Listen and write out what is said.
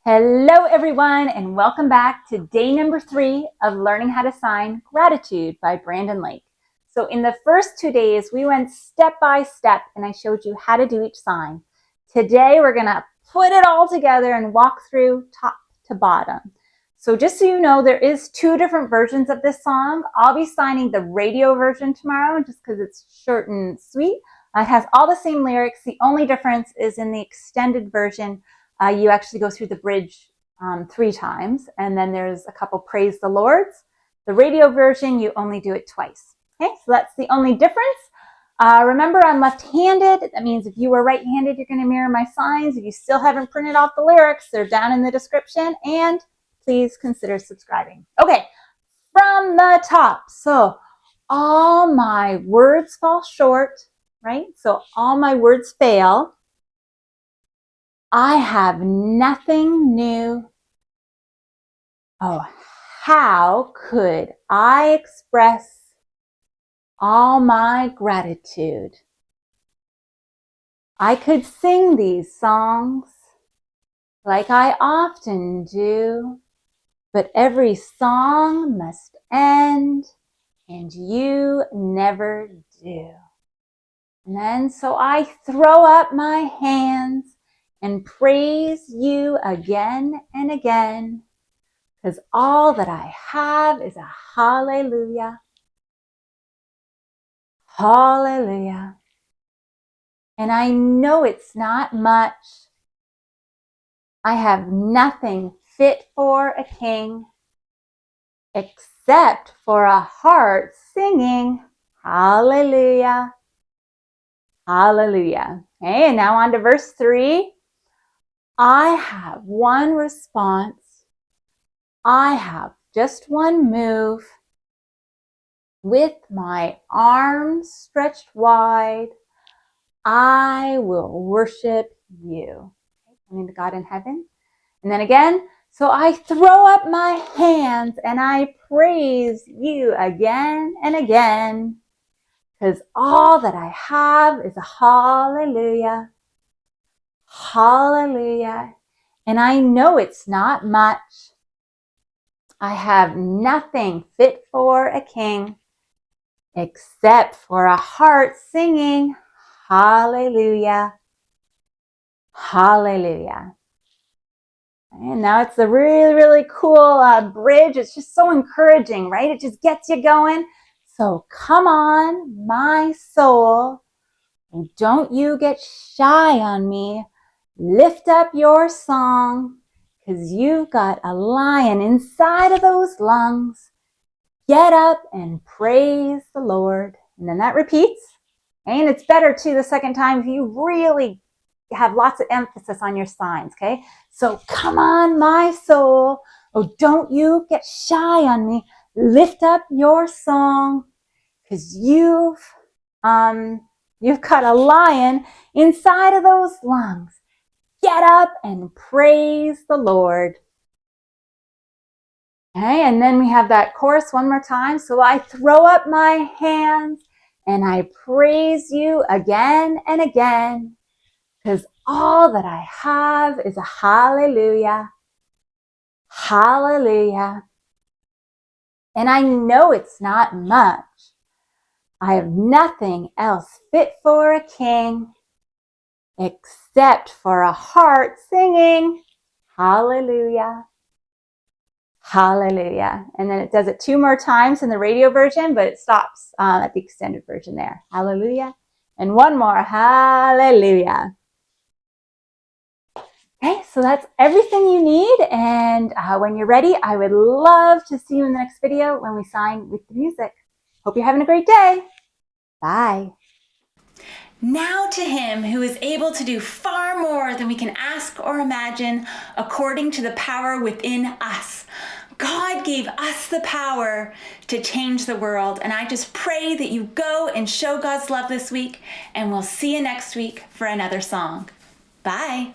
Hello everyone, and welcome back to day number 3 of learning how to sign Gratitude by Brandon Lake. So in the first 2 days, we went step by step and I showed you how to do each sign. Today, we're gonna put it all together and walk through top to bottom. So just so you know, there is 2 different versions of this song. I'll be signing the radio version tomorrow just because it's short and sweet. It has all the same lyrics. The only difference is in the extended version, you actually go through the bridge 3 times, and then there's a couple praise the Lords. The radio version, you only do it twice. Okay, so that's the only difference. Remember, I'm left-handed. That means if you were right-handed, you're going to mirror my signs. If you still haven't printed off the lyrics, they're down in the description, and please consider subscribing. Okay, from the top. So all my words fall short, right? So all my words fail. I have nothing new. Oh, how could I express all my gratitude? I could sing these songs like I often do, but every song must end, and you never do. And then so I throw up my hands and praise you again and again, because all that I have is a hallelujah. Hallelujah. And I know it's not much. I have nothing fit for a king except for a heart singing hallelujah. Hallelujah. Okay, and now on to verse 3. I have one response. I have just one move. With my arms stretched wide, I will worship you. Praying to God in heaven. And then again, so I throw up my hands and I praise you again and again, because all that I have is a hallelujah. Hallelujah. And I know it's not much. I have nothing fit for a king except for a heart singing hallelujah. Hallelujah. And now it's a really, really cool bridge. It's just so encouraging, right? It just gets you going. So come on, my soul. And don't you get shy on me. Lift up your song, because you've got a lion inside of those lungs. Get up and praise the Lord. And then that repeats. And it's better too the second time if you really have lots of emphasis on your signs, okay? So come on, my soul. Oh, don't you get shy on me. Lift up your song, because you've got a lion inside of those lungs. Get up and praise the Lord. Okay, and then we have that chorus one more time. So I throw up my hands and I praise you again and again, because all that I have is a hallelujah. Hallelujah. And I know it's not much. I have nothing else fit for a king except for a heart singing hallelujah. Hallelujah. And then it does it 2 more times in the radio version, but it stops at the extended version there. Hallelujah. And one more. Hallelujah. Okay, so that's everything you need. And when you're ready, I would love to see you in the next video when we sign with the music. Hope you're having a great day. Bye. Now to him who is able to do far more than we can ask or imagine, according to the power within us. God gave us the power to change the world, and I just pray that you go and show God's love this week, and we'll see you next week for another song. Bye.